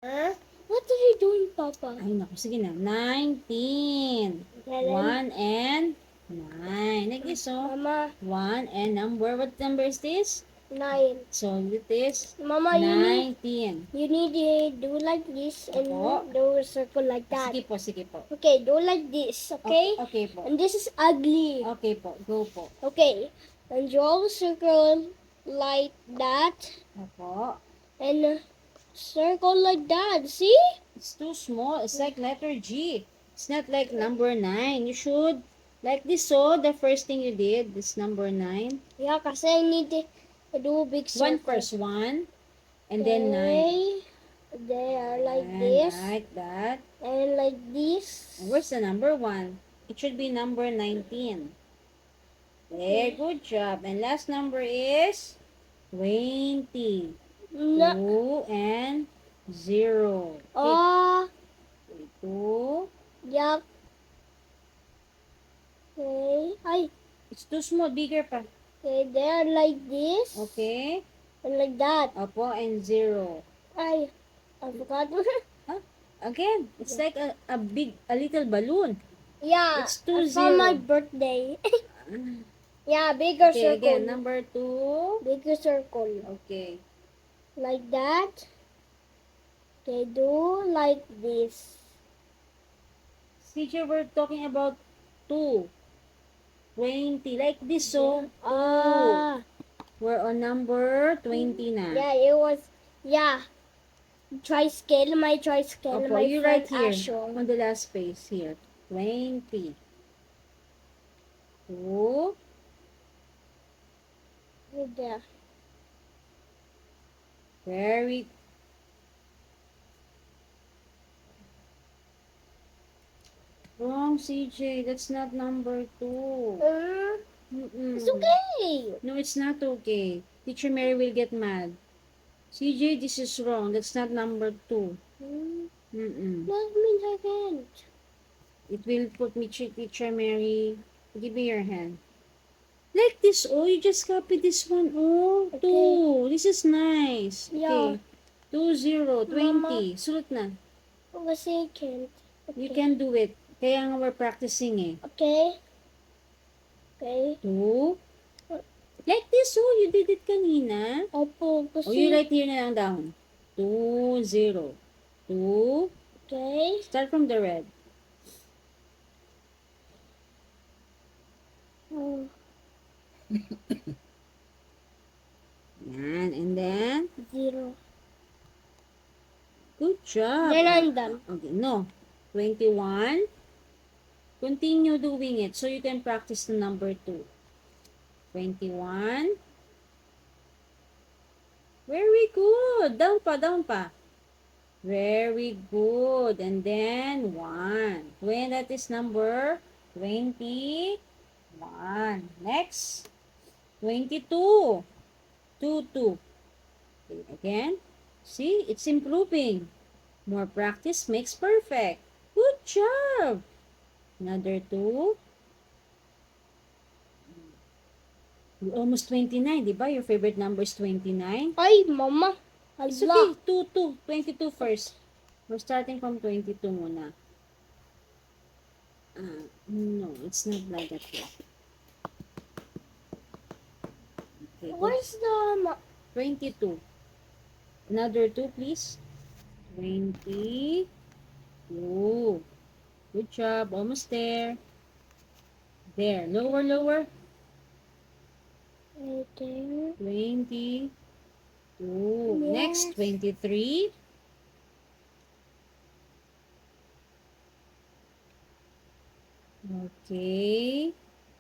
Huh? What are you doing, Papa? Ay, naku. Sige na. 19. 1 and 9. Like this, so. Mama, 1 and number. What number is this? 9. So, it is Mama, 19. you need to do like this and Opo. do a circle like that. Sige po, sige po. Okay, do like this, okay? Okay po. And this is ugly. Okay po. Go po. Okay, and draw a circle like that Opo. and circle like that. See? It's too small. It's like letter G. It's not like number 9. You should, like this, so the first thing you did, this number 9. Yeah, kasi I need to do a big circle. 1 first, 1. And then 9. There, like And this. like that. And like this. And where's the number 1? It should be number 19. There, good job. And last number is 20. No. 2 and 0. Oh, 2. yeah. Okay. Ay, It's too small. Bigger pa. okay, there like this. Okay. And like that. Opo, and 0. Ay, I forgot. Again, it's like a little balloon. Yeah. It's 2, it's for 0. my birthday. Yeah, bigger Okay, circle. again, number 2. Bigger circle. Okay. Like that. Okay, do like this. CJ, we're talking about 2. 20. Like this, so. Ah. We're on number 20 na. Yeah, it was, yeah. Triscale, my triscale, Opo, my you friend right here. Asho. On the last space here. 20. 2. Right there. Very wrong, CJ. That's not number 2. It's okay. No, it's not okay. Teacher Mary will get mad. CJ, this is wrong. That's not number 2. That means I can't. It will put me Teacher Mary. Give me your hand. Like this, oh, you just copy this one. Oh, Okay. 2. This is nice. Yeah. Okay. 2, 0, 20. Mama. Sulat na. Kasi I can't. Okay. You can do it. Kaya nga we're practicing eh. Okay. Okay. 2. Like this, oh, you did it kanina. Opo, Oh, you kasi. write here na lang down. 2, 0. 2. Okay. Start from the red. Oh, Yan. And then, 0. good job. Then I'm done. Okay, no. 21. Continue doing it so you can practice the number 2. 21. Very good. Down pa, down pa. Very good. And then 1. When that is number 21. Next. 22. 2, 2. Okay, again. See, it's improving. More practice makes perfect. Good job. Another 2. You're almost 29, di ba? Your favorite number is 29. Ay, mama. It's okay. 2, 2. 22 first. We're starting from 22 muna. No, it's not like that yet. Okay, Where's the 22. Another 2, please. 22. Good job. Almost there. There. Lower, lower. right there? 22. Yes. Next, 23. Okay.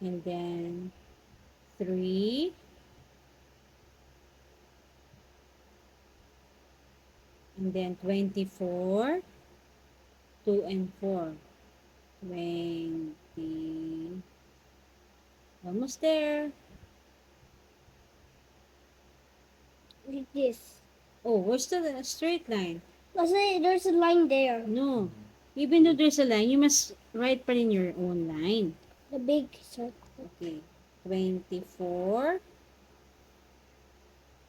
And then 3. And then 24. 2 and 4. 20. Almost there. Like this. Oh, where's the straight line? Kasi there's a line there. No. Even though there's a line, you must write pa rin your own line. The big circle. Okay. 24.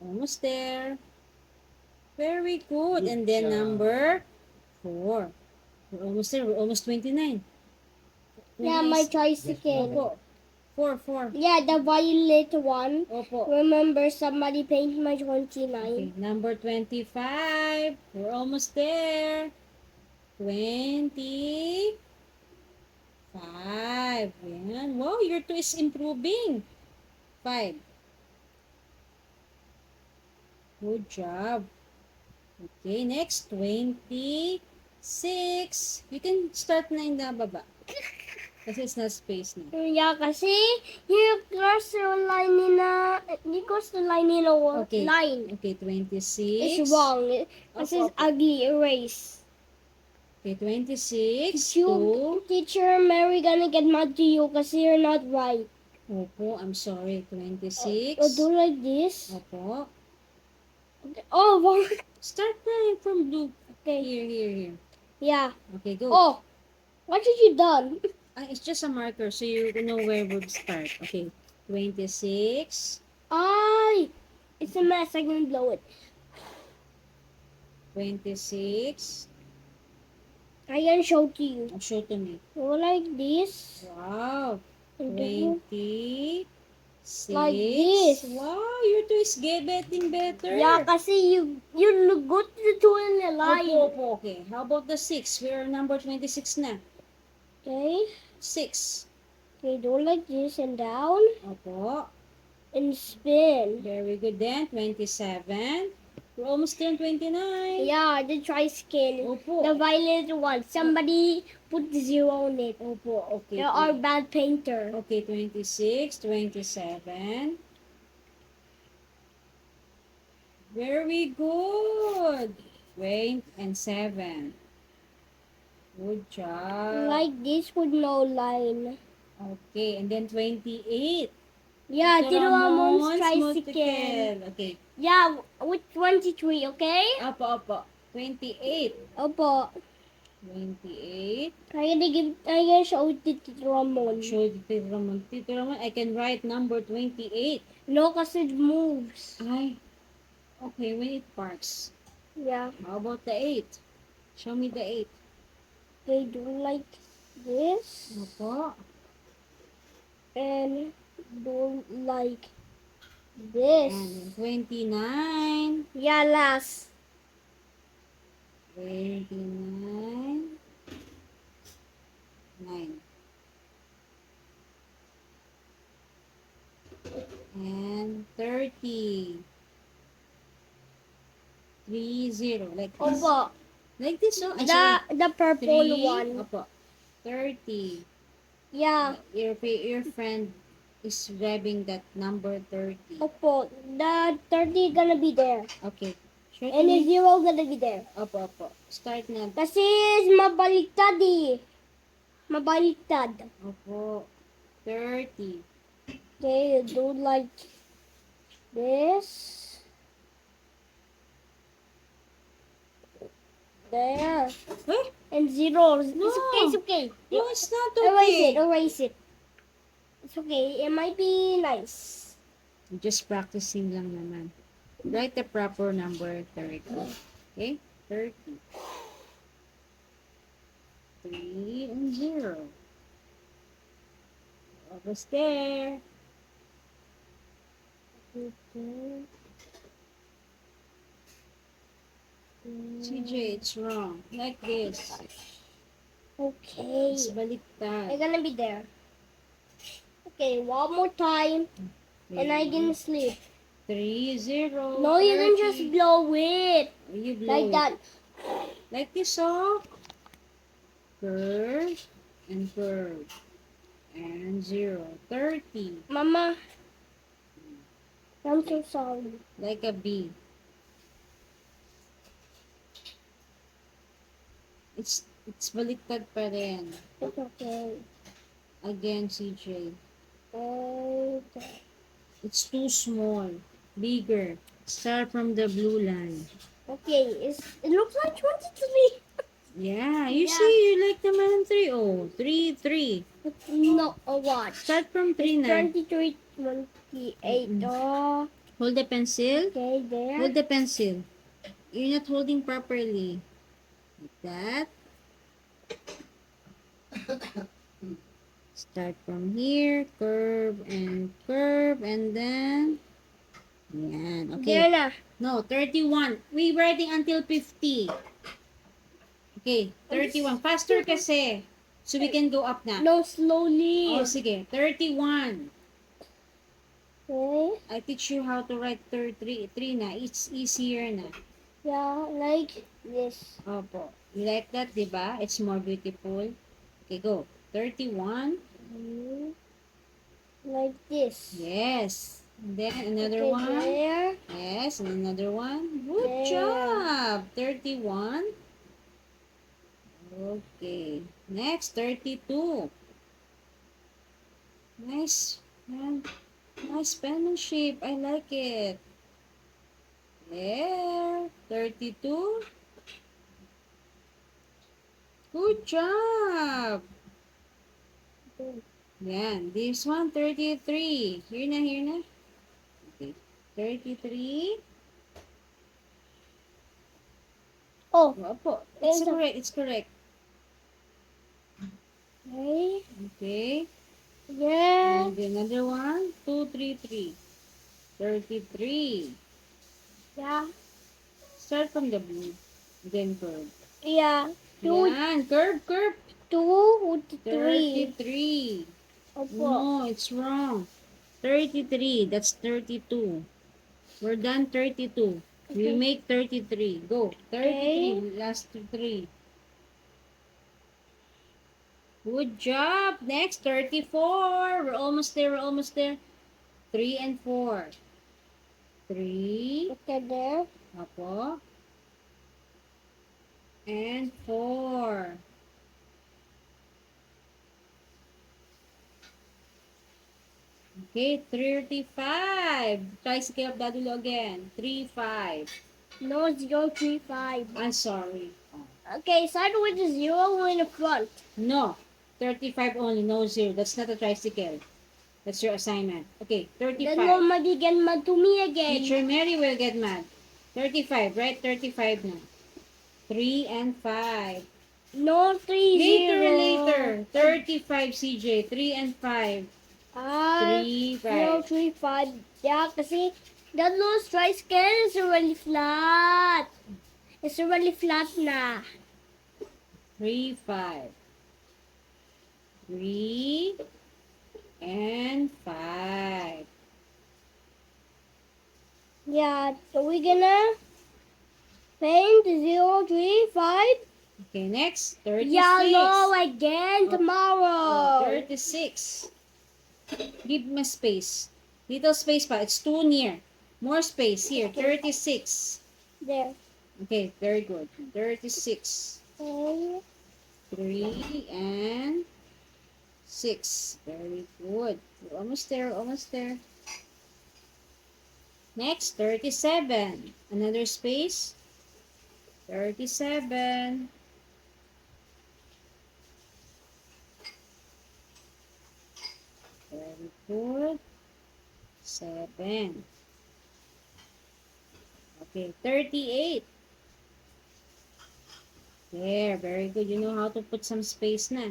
Almost there. Very good. Good And then job. number 4. We're almost there. We're almost 29. Yeah, my Just tricycle. one. Opo. 4. Yeah, the violet one. Opo. Remember, somebody painted my Okay, 29. number 25. We're almost there. 25. Yan. Wow, your 2 is improving. 5. Good job. Okay, next, 26. You can start na in the baba. Kasi it's not space na. Yeah, kasi you cross the line in a Okay. line. Okay, 26. It's wrong. This is Opo, opo. ugly erase. Okay, 26 You, teacher Mary gonna get mad to you kasi you're not right. Opo, I'm sorry. 26. Do like this. Opo. Okay. Oh, wrong. Start na from blue. Okay. Here. Yeah. Okay, go. Oh, what did you done? It's just a marker so you know where we'll start. Okay, 26. Ay, it's a mess. I can blow it. 26. I can show to you. Show to me. Go like this. Wow. And do 26. like this. Wow, your two is getting better. Yeah, kasi you look good to the two in the line. Opo. Okay, how about the 6? We're number 26 na. Okay. 6. Okay, do like this and down Opo. and spin. Very good then. 27. We're almost done. 29. Yeah, the tricycle. Opo. The violet one. Somebody put 0 on it. Opo. Okay. They are bad painter. Okay, 26, 27. Very good. 27. Good job. Like this with no line. Okay, and then 28. Yeah, Tito Tito Ramon's Ramon's tricycle. motorcycle. Okay. Yeah, with 23, okay? Opo. 28. Opo. 28. I can show it to Tito Ramon. Show it to Tito Ramon. Tito Ramon, I can write number 28. No, kasi it moves. Ay. Okay, when it parks. Yeah. How about the 8? Show me the 8. They do like this. Opo. And do like this. And 29. Yeah, last. 29. 9. And 30. 30. Like this. Opo. Like this, oh. The purple 3. one. Opo. 30. Yeah. Your friend is grabbing that number 30. Opo. The 30 gonna be there. Okay. Show to And the me. 0 gonna be there. Opo. Start na. Kasi mabaliktad eh. Mabaliktad. Opo. 30. Okay, do like this. There. Eh? And 0. No. It's okay. No, it's not okay. Erase it. It's okay. It might be nice. Just practicing lang naman. Write the proper number 30. Okay? 30. 3 and 0. Almost there. CJ, it's wrong. Like this. Okay. It's baliktad. I'm gonna be there. Okay, one more time. And I can sleep. 3, 0. No, you can 30. just blow it. You blow Like it. that. Like this, oh. Curve and curve. And 0. 30. Mama. I'm so sorry. Like a B. It's baliktad pa rin. It's okay. Again, CJ. Okay. It's too small. Bigger. Start from the blue line. Okay, it looks like 23. Yeah, you Yeah. see, you like the man 3. Oh, 3, 3. No, what? Start from 3 na. 23, 28. Oh, Hold the pencil. okay, there. Hold the pencil. You're not holding properly. Like that. Start from here, curve, and then, yan. Okay. There na. No, 31. We writing until 50. Okay, 31. Faster kasi. So we can go up na. No, slowly. Oh, sige. 31. Okay. I teach you how to write 3 na. It's easier na. Yeah, like this. Opo. You like that, di ba? It's more beautiful. Okay, go. 31. Mm, like this. Yes. And then another Okay, one. there. Yes, and another one. Good There. job. 31. Okay. Next, 32. Nice. Man. Nice penmanship. I like it. There. 32. Good job. Yan. This one, 33. Here na, here na. Okay. 33. Oh, Opo. It's There's a- correct. It's correct. okay. Okay. Yeah. And another one, 233. 33. Yeah. Start from the blue. Then curve. Yeah. Two, Yan. Curve, curve. 2, 3. 33. Opo. No, it's wrong. 33. That's 32. We're done 32. We Okay. make 33. Go. 33. Last 3. Good job. Next, 34. We're almost there. We're almost there. 3 and 4. 3. Okay, there. Apo. And 4. Okay, 35. Tricycle of Dadulo again. 3, 5. No, 0, 3, 5. I'm sorry. Okay, start with the 0 in the front. No. 35 only. No 0. That's not a tricycle. That's your assignment. Okay, Then 35. Mom magiging mad to me again. Teacher Mary will get mad. 35. Write 35 na. 3 and 5. No, 3, Later, 0. later. 35, CJ. 3 and 5. Ah, 3, 0, 5. 3, 5. Yeah, kasi that little tricycle is really flat. It's really flat na. 3, 5. 3 and 5. Yeah, so we're gonna paint 0, 3, 5. Okay, next. 36. Yellow again Oh, tomorrow. 36. Give me space. Little space pa. It's too near. More space here. 36. There. Okay, very good. 36. Okay. 3 and 6. Very good. We're almost there. Almost there. Next, 37. Another space. 37. Very good. 7. Okay, 38. There, very good. You know how to put some space na.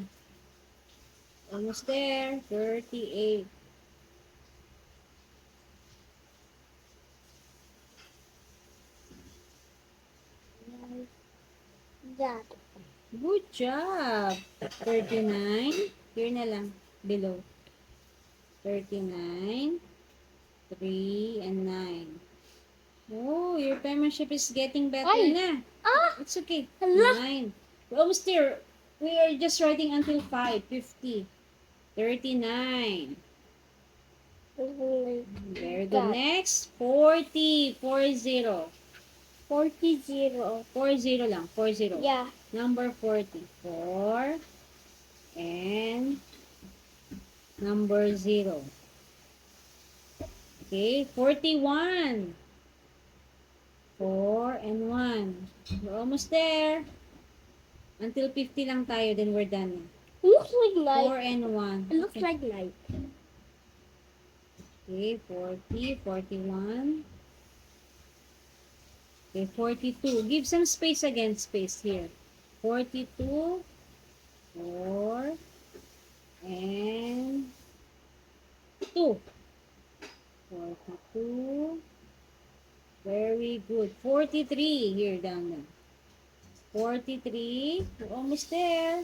Almost there. 38. That. Good job. 39. Here na lang. Below. 39. 3 and 9. Oh, your penmanship is getting better Ay! na. Ah! It's okay. Hala! 9. We're almost there. We are just writing until 5. 50. 39. Very good. That. Next, 40. 40. 40, 0. 40 lang. 40. Yeah. Number 40. 4 and number 0. Okay, 41. 4 and 1. We're almost there. Until 50 lang tayo, then we're done. It looks like 4 night. and 1. It looks Okay. like night. Okay, 40, 41. Okay, 42. Give some space again, space here. 42, 4, and 2. 42. Very good. 43 here down now. 43. We're almost there.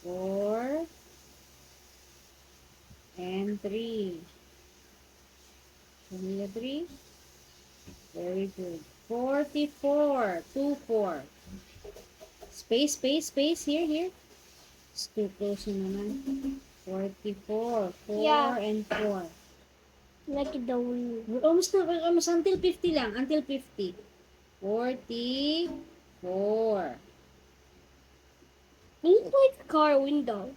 4 and 3. Show me the 3. Very good. 44. 2, 4. Space, space, space. Here, here. It's too close na naman. 44. 4 Yeah. and 4. Like the wind. We're almost until 50 lang. Until 50. 44. Looks like a car window.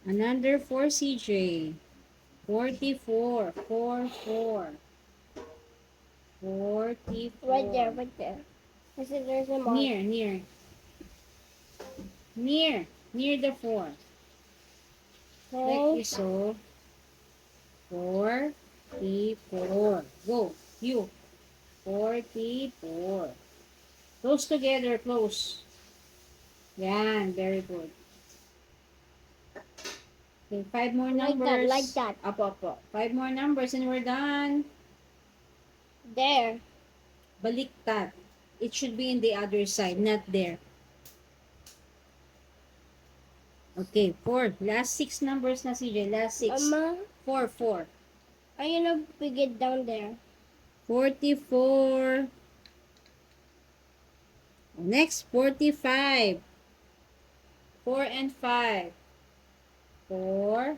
Another 4, CJ. 44. 4, 4. 44. Right there, right there. I said there's a mark. Near, near. Near. Near the 4. Like Okay. this, so. 44. Go. You. 44. Close together, close. Yan, very good. Okay, 5 more Like that, numbers. like that. Up, up, up. 5 more numbers and we're done. There. Baliktad. It should be in the other side, not there. Okay, 4. Last 6 numbers na, CJ. Last 6. Mama, 4, 4. are you gonna put it down there? 44. Next, 45. 4 and 5. 4.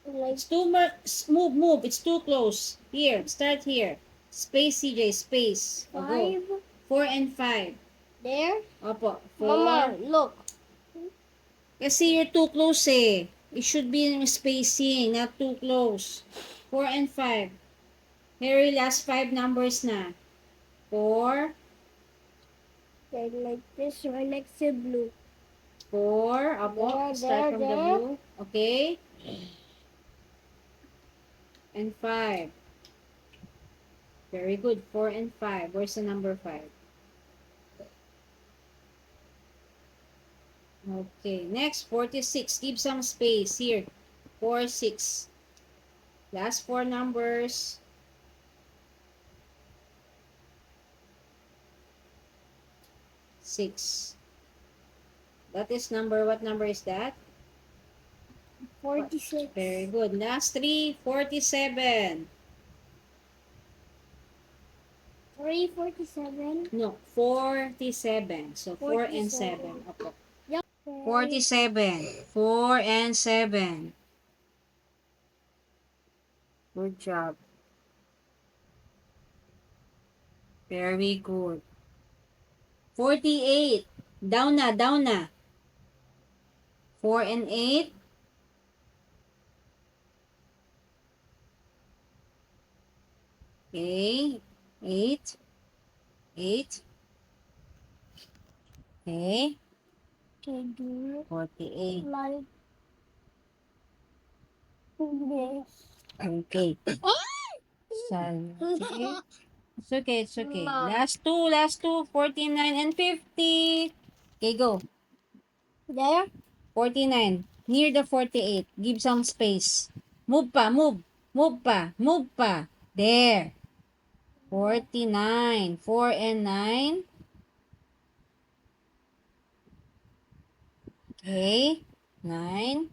Like It's too much. Move, move. It's too close. Here, start here. Space, CJ, space. O, go. 5. 4 and 5. There. Opo. 4. Mama, look. Kasi you're too close eh. It should be in spacing, not too close. 4 and 5. Here, last 5 numbers na. 4. Okay, like this, right next to blue. 4. Opo. There, Start from the there. blue. Okay. And 5. Very good. 4 and 5. Where's the number 5? Okay. Next, 46. Give some space here. 4, 6. Last 4 numbers. 6. That is number, what number is that? 46. Very good. Last 3, 47. 347. No, 47. So 4 and 7. 47. Opo. Yep. 47. 4 and 7. Good job. Very good. 48. Down na, down na. 4 and 8. Okay. 8. 8. Okay. Okay, do 48. like this. Okay. Okay. It's okay, it's okay. Last two, 49 and 50. Okay, go. There. 49. Near the 48. Give some space. Move pa, move. Move pa, move pa. There. 49. 4 and 9. Okay. 9.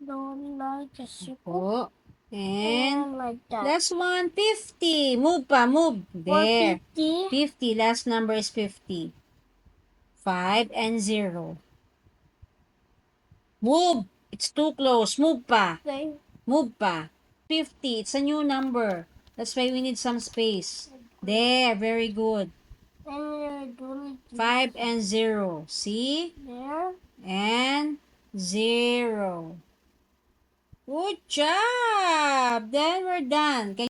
Don't like a circle. Po. And like that. last one, 50. Move pa, move. There. 50. 50. Last number is 50. 5 and 0. Move. It's too close. Move pa. Okay. Move pa. 50. It's a new number. That's why we need some space. There. Very good. And do 5 and 0. See? there. And 0. Good job. Then we're done.